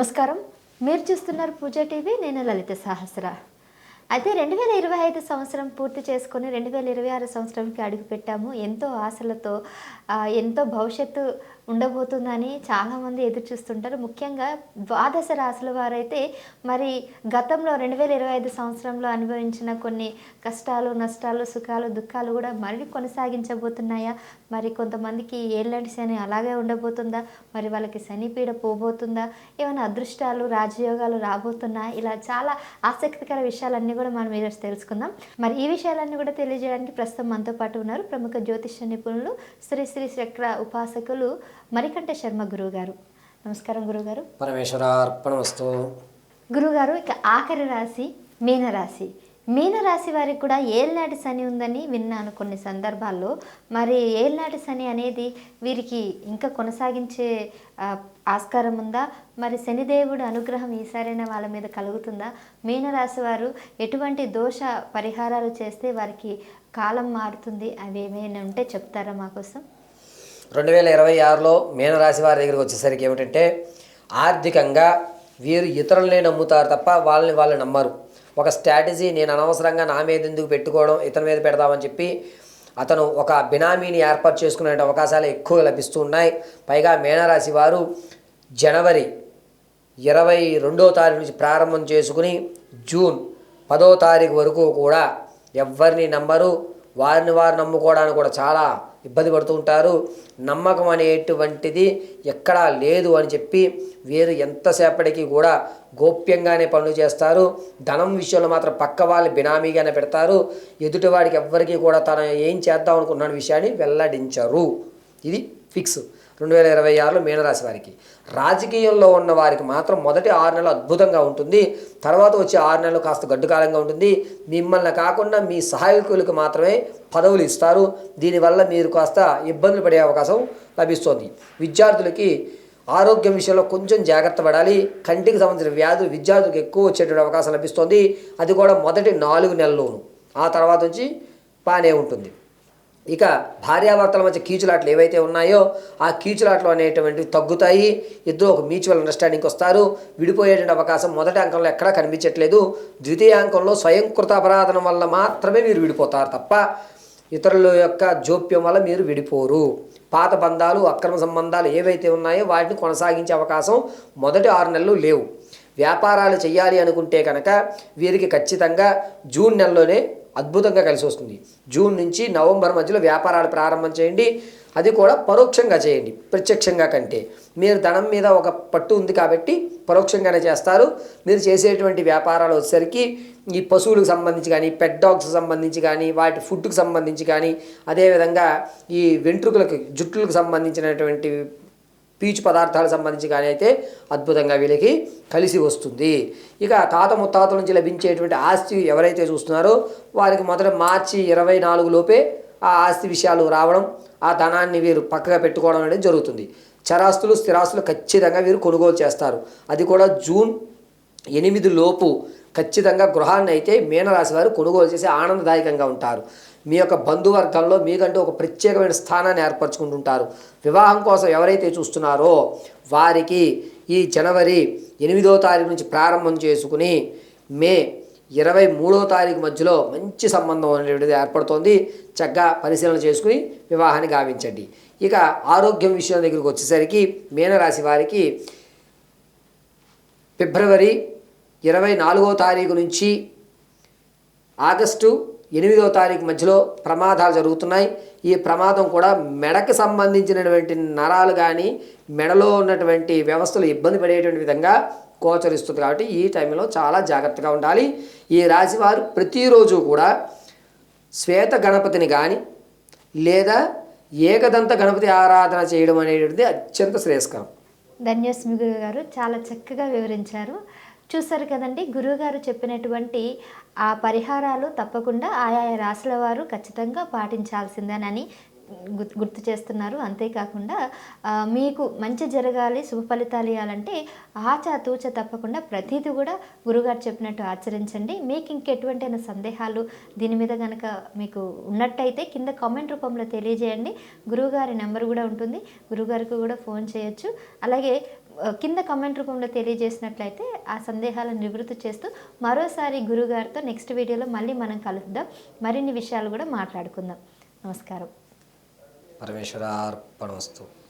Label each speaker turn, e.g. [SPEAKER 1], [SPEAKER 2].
[SPEAKER 1] నమస్కారం. మీరు చూస్తున్నారు పూజా టీవీ. నేను లలిత సహస్ర. అయితే 2025 సంవత్సరం పూర్తి చేసుకొని 2026 సంవత్సరంకి అడుగుపెట్టాము. ఎంతో ఆశలతో ఎంతో భవిష్యత్తు ఉండబోతుందని చాలామంది ఎదురు చూస్తుంటారు. ముఖ్యంగా ద్వాదశ రాశుల వారైతే మరి గతంలో 2025 సంవత్సరంలో అనుభవించిన కొన్ని కష్టాలు, నష్టాలు, సుఖాలు, దుఃఖాలు కూడా మళ్ళీ కొనసాగించబోతున్నాయా? మరి కొంతమందికి ఏళ్ళనాటి శని అలాగే ఉండబోతుందా? మరి వాళ్ళకి శనిపీడ పోబోతుందా? ఏమైనా అదృష్టాలు, రాజయోగాలు రాబోతున్నాయా? ఇలా చాలా ఆసక్తికర విషయాలన్నీ కూడా మనం ఈరోజు తెలుసుకుందాం. మరి ఈ విషయాలన్నీ కూడా తెలియజేయడానికి ప్రస్తుతం మనతో పాటు ఉన్నారు ప్రముఖ జ్యోతిష్య నిపుణులు శ్రీ శ్రీ చక్ర ఉపాసకులు మరికంఠ శర్మ గురువు గారు. నమస్కారం గురుగారు.
[SPEAKER 2] పరమేశ్వరార్పణమస్తు.
[SPEAKER 1] గురుగారు, ఇక ఆఖరి రాశి మీనరాశి. మీనరాశి వారికి కూడా ఏళ్ళనాటి శని ఉందని విన్నాను కొన్ని సందర్భాల్లో. మరి ఏళ్ళనాటి శని అనేది వీరికి ఇంకా కొనసాగించే ఆస్కారం ఉందా? మరి శనిదేవుడు అనుగ్రహం ఈసారైనా వాళ్ళ మీద కలుగుతుందా? మీనరాశి వారు ఎటువంటి దోష పరిహారాలు చేస్తే వారికి కాలం మారుతుంది? అవి ఏమైనా ఉంటే చెప్తారా మా కోసం?
[SPEAKER 2] 2026లో మీనరాశి వారి దగ్గరికి వచ్చేసరికి ఏమిటంటే, ఆర్థికంగా వీరు ఇతరులనే నమ్ముతారు తప్ప వాళ్ళని వాళ్ళు నమ్మరు. ఒక స్ట్రాటజీ, నేను అనవసరంగా నా మీద ఎందుకు పెట్టుకోవడం, ఇతని మీద పెడదామని చెప్పి అతను ఒక బినామీని ఏర్పాటు చేసుకునే అవకాశాలు ఎక్కువ లభిస్తూ ఉన్నాయి. పైగా మీనరాశి వారు జనవరి 22వ తారీఖు నుంచి ప్రారంభం చేసుకుని జూన్ 10వ తారీఖు వరకు కూడా ఎవరిని నమ్మరు. వారిని వారు నమ్ముకోవడానికి కూడా చాలా ఇబ్బంది పడుతూ ఉంటారు. నమ్మకం అనేటువంటిది ఎక్కడా లేదు అని చెప్పి వీరు ఎంతసేపటికి కూడా గోప్యంగానే పనులు చేస్తారు. ధనం విషయంలో మాత్రం పక్క వాళ్ళు బినామీగానే పెడతారు. ఎదుటివాడికి ఎవ్వరికీ కూడా తన ఏం చేద్దాం అనుకున్న విషయాన్ని వెల్లడించరు. ఇది ఫిక్స్. 2026లో మీనరాశి వారికి. రాజకీయంలో ఉన్న వారికి మాత్రం మొదటి 6 నెలలు అద్భుతంగా ఉంటుంది. తర్వాత వచ్చే 6 నెలలు కాస్త గడ్డుకాలంగా ఉంటుంది. మిమ్మల్ని కాకుండా మీ సహాయకులకు మాత్రమే పదవులు ఇస్తారు. దీనివల్ల మీరు కాస్త ఇబ్బందులు పడే అవకాశం లభిస్తుంది. విద్యార్థులకి ఆరోగ్యం విషయంలో కొంచెం జాగ్రత్త పడాలి. కంటికి సంబంధించిన వ్యాధులు విద్యార్థులకు ఎక్కువ వచ్చేటువంటి అవకాశం లభిస్తుంది. అది కూడా మొదటి 4 నెలల్లోనూ. ఆ తర్వాత నుంచి బాగానే ఉంటుంది. ఇక భార్యాభర్తల మధ్య కీచులాట్లు ఏవైతే ఉన్నాయో ఆ కీచులాట్లు అనేటువంటివి తగ్గుతాయి. ఇద్దరు ఒక మ్యూచువల్ అండర్స్టాండింగ్కి వస్తారు. విడిపోయేటువంటి అవకాశం మొదటి అంకంలో ఎక్కడా కనిపించట్లేదు. ద్వితీయ అంకంలో స్వయంకృత అపరాధం వల్ల మాత్రమే మీరు విడిపోతారు తప్ప ఇతరుల యొక్క జోప్యం వల్ల మీరు విడిపోరు. పాత బంధాలు, అక్రమ సంబంధాలు ఏవైతే ఉన్నాయో వాటిని కొనసాగించే అవకాశం మొదటి 6 నెలలు లేవు. వ్యాపారాలు చేయాలి అనుకుంటే కనుక వీరికి ఖచ్చితంగా జూన్ నెలలోనే అద్భుతంగా కలిసి వస్తుంది. జూన్ నుంచి నవంబర్ మధ్యలో వ్యాపారాలు ప్రారంభం చేయండి. అది కూడా పరోక్షంగా చేయండి, ప్రత్యక్షంగా కంటే. మీరు ధనం మీద ఒక పట్టు ఉంది కాబట్టి పరోక్షంగానే చేస్తారు. మీరు చేసేటువంటి వ్యాపారాలు వచ్చేసరికి ఈ పశువులకు సంబంధించి కానీ, పెట్ డాగ్స్కి సంబంధించి కానీ, వాటి ఫుడ్కి సంబంధించి కానీ, అదేవిధంగా ఈ వెంట్రుకలకు, జుట్టులకు సంబంధించినటువంటి పీచు పదార్థాలకు సంబంధించి కానీ అయితే అద్భుతంగా వీళ్ళకి కలిసి వస్తుంది. ఇక తాత ముత్తాతల నుంచి లభించేటువంటి ఆస్తి ఎవరైతే చూస్తున్నారో వారికి మొదట మార్చి 24 లోపే ఆ ఆస్తి విషయాలు రావడం, ఆ ధనాన్ని వీరు పక్కగా పెట్టుకోవడం అనేది జరుగుతుంది. చరాస్తులు, స్థిరాస్తులు ఖచ్చితంగా వీరు కొనుగోలు చేస్తారు. అది కూడా జూన్ 8 లోపు ఖచ్చితంగా గృహాన్ని అయితే మీనరాశి వారు కొనుగోలు చేసి ఆనందదాయకంగా ఉంటారు. మీ యొక్క బంధువర్గంలో మీకంటూ ఒక ప్రత్యేకమైన స్థానాన్ని ఏర్పరచుకుంటుంటారు. వివాహం కోసం ఎవరైతే చూస్తున్నారో వారికి ఈ జనవరి 8వ తారీఖు నుంచి ప్రారంభం చేసుకుని మే 23వ తారీఖు మధ్యలో మంచి సంబంధం అనేటువంటిది ఏర్పడుతోంది. చక్కగా పరిశీలన చేసుకుని వివాహాన్ని గావించండి. ఇక ఆరోగ్యం విషయం దగ్గరికి వచ్చేసరికి మీనరాశి వారికి ఫిబ్రవరి 24వ తారీఖు నుంచి ఆగస్టు 8వ తారీఖు మధ్యలో ప్రమాదాలు జరుగుతున్నాయి. ఈ ప్రమాదం కూడా మెడకు సంబంధించినటువంటి నరాలు కానీ, మెడలో ఉన్నటువంటి వ్యవస్థలు ఇబ్బంది పడేటువంటి విధంగా గోచరిస్తుంది. కాబట్టి ఈ టైంలో చాలా జాగ్రత్తగా ఉండాలి. ఈ రాశి వారు ప్రతిరోజు కూడా శ్వేత గణపతిని కానీ లేదా ఏకదంత గణపతి ఆరాధన చేయడం అనేటువంటిది అత్యంత శ్రేయస్కరం.
[SPEAKER 1] ధన్యోస్మి గురుగారు, చాలా చక్కగా వివరించారు. చూసారు కదండి, గురువుగారు చెప్పినటువంటి ఆ పరిహారాలు తప్పకుండా ఆయా రాశుల వారు ఖచ్చితంగా పాటించాల్సిందేనని గుర్తు చేస్తున్నారు. అంతేకాకుండా మీకు మంచి జరగాలి, శుభ ఫలితాలు ఇవ్వాలంటే ఆచాతూచ తప్పకుండా ప్రతిదీ కూడా గురుగారు చెప్పినట్టు ఆచరించండి. మీకు ఇంకెటువంటి సందేహాలు దీని మీద కనుక మీకు ఉన్నట్టయితే కింద కామెంట్ రూపంలో తెలియజేయండి. గురువుగారి నెంబర్ కూడా ఉంటుంది, గురువుగారికి కూడా ఫోన్ చేయొచ్చు. అలాగే కింద కామెంట్ రూపంలో తెలియజేసినట్లయితే ఆ సందేహాలను నివృత్తి చేస్తూ మరోసారి గురుగారితో నెక్స్ట్ వీడియోలో మళ్ళీ మనం కలుద్దాం. మరిన్ని విషయాలు కూడా మాట్లాడుకుందాం. నమస్కారం.
[SPEAKER 2] పరమేశ్వరార్పణమస్తు.